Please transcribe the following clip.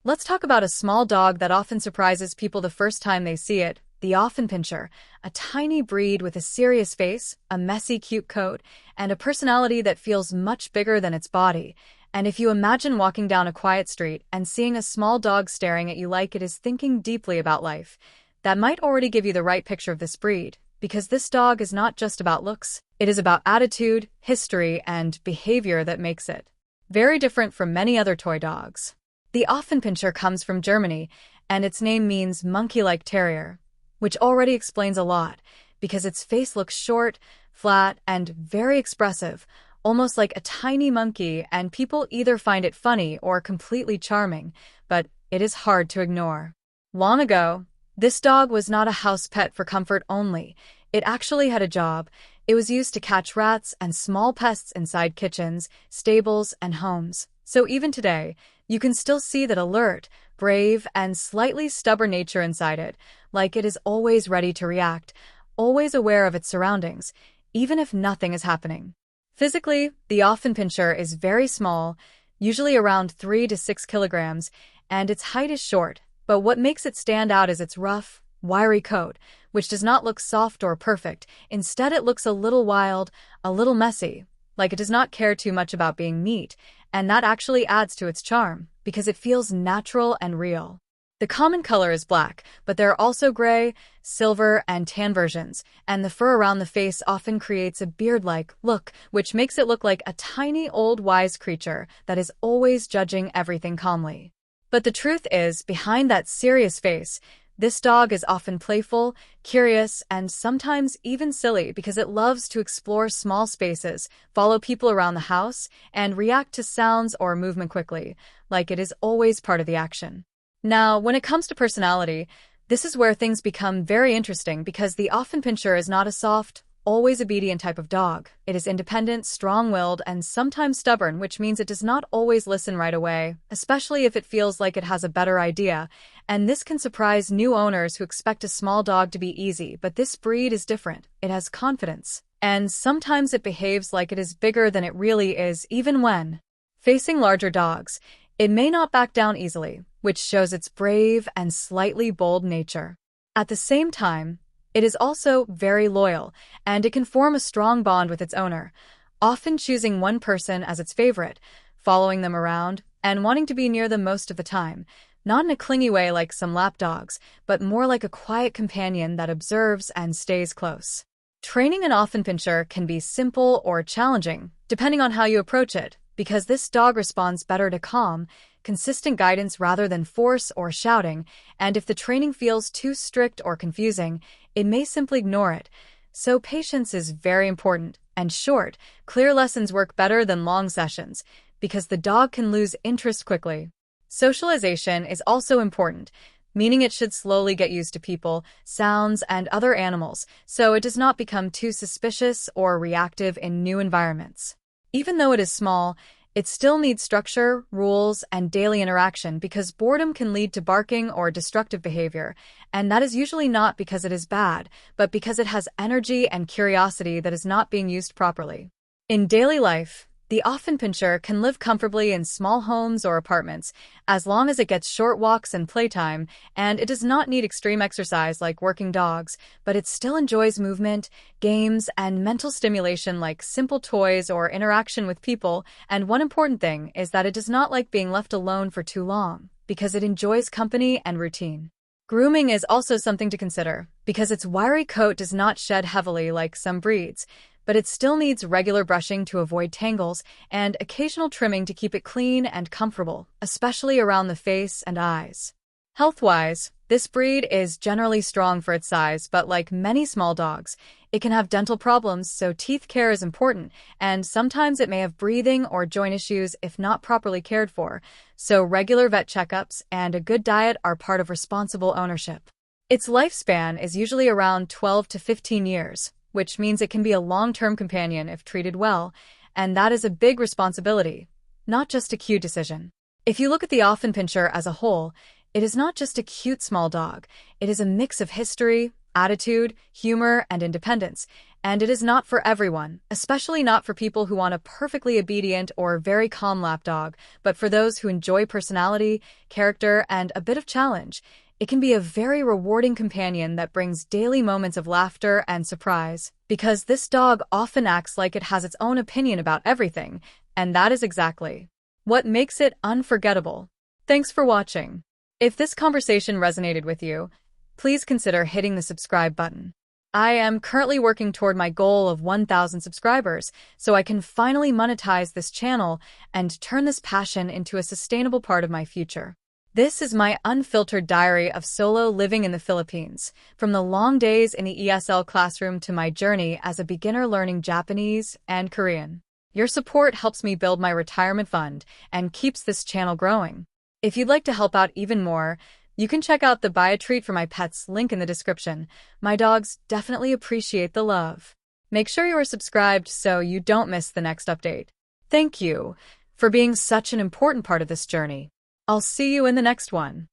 Let's talk about a small dog that often surprises people the first time they see it, the Affenpinscher, a tiny breed with a serious face, a messy, cute coat, and a personality that feels much bigger than its body. And if you imagine walking down a quiet street and seeing a small dog staring at you like it is thinking deeply about life, that might already give you the right picture of this breed, because this dog is not just about looks, it is about attitude, history, and behavior that makes it very different from many other toy dogs. The Affenpinscher comes from Germany, and its name means monkey-like terrier, which already explains a lot, because its face looks short, flat, and very expressive, almost like a tiny monkey, and people either find it funny or completely charming, but it is hard to ignore. Long ago, this dog was not a house pet for comfort only. It actually had a job. It was used to catch rats and small pests inside kitchens, stables, and homes. So even today, you can still see that alert, brave, and slightly stubborn nature inside it, like it is always ready to react, always aware of its surroundings, even if nothing is happening. Physically, the Affenpinscher is very small, usually around 3 to 6 kilograms, and its height is short, but what makes it stand out is its rough, wiry coat, which does not look soft or perfect. Instead, it looks a little wild, a little messy, like it does not care too much about being neat, and that actually adds to its charm, because it feels natural and real. The common color is black, but there are also gray, silver, and tan versions, and the fur around the face often creates a beard-like look, which makes it look like a tiny old wise creature that is always judging everything calmly. But the truth is, behind that serious face, this dog is often playful, curious, and sometimes even silly because it loves to explore small spaces, follow people around the house, and react to sounds or movement quickly, like it is always part of the action. Now, when it comes to personality, this is where things become very interesting because the Affenpinscher is not a soft, always obedient type of dog. It is independent, strong-willed, and sometimes stubborn, which means it does not always listen right away, especially if it feels like it has a better idea. And this can surprise new owners who expect a small dog to be easy, but this breed is different. It has confidence, and sometimes it behaves like it is bigger than it really is, even when facing larger dogs. It may not back down easily, which shows its brave and slightly bold nature. At the same time, it is also very loyal, and it can form a strong bond with its owner, often choosing one person as its favorite, following them around, and wanting to be near them most of the time, not in a clingy way like some lap dogs, but more like a quiet companion that observes and stays close. Training an Affenpinscher can be simple or challenging, depending on how you approach it, because this dog responds better to calm, consistent guidance rather than force or shouting, and if the training feels too strict or confusing, it may simply ignore it. So patience is very important, and short, clear lessons work better than long sessions, because the dog can lose interest quickly. Socialization is also important, meaning it should slowly get used to people, sounds, and other animals, so it does not become too suspicious or reactive in new environments. Even though it is small, it still needs structure, rules, and daily interaction because boredom can lead to barking or destructive behavior, and that is usually not because it is bad, but because it has energy and curiosity that is not being used properly. In daily life, the Affenpinscher can live comfortably in small homes or apartments, as long as it gets short walks and playtime, and it does not need extreme exercise like working dogs, but it still enjoys movement, games, and mental stimulation like simple toys or interaction with people, and one important thing is that it does not like being left alone for too long, because it enjoys company and routine. Grooming is also something to consider, because its wiry coat does not shed heavily like some breeds, but it still needs regular brushing to avoid tangles and occasional trimming to keep it clean and comfortable, especially around the face and eyes. Health-wise, this breed is generally strong for its size, but like many small dogs, it can have dental problems, so teeth care is important, and sometimes it may have breathing or joint issues if not properly cared for, so regular vet checkups and a good diet are part of responsible ownership. Its lifespan is usually around 12 to 15 years, which means it can be a long-term companion if treated well, and that is a big responsibility, not just a cute decision. If you look at the Affenpinscher as a whole, it is not just a cute small dog, it is a mix of history, attitude, humor, and independence. And it is not for everyone, especially not for people who want a perfectly obedient or very calm lapdog, but for those who enjoy personality, character, and a bit of challenge. It can be a very rewarding companion that brings daily moments of laughter and surprise, because this dog often acts like it has its own opinion about everything, and that is exactly what makes it unforgettable. Thanks for watching. If this conversation resonated with you, please consider hitting the subscribe button. I am currently working toward my goal of 1,000 subscribers, so I can finally monetize this channel and turn this passion into a sustainable part of my future. This is my unfiltered diary of solo living in the Philippines, from the long days in the ESL classroom to my journey as a beginner learning Japanese and Korean. Your support helps me build my retirement fund and keeps this channel growing. If you'd like to help out even more, you can check out the Buy a Treat for My Pets link in the description. My dogs definitely appreciate the love. Make sure you are subscribed so you don't miss the next update. Thank you for being such an important part of this journey. I'll see you in the next one.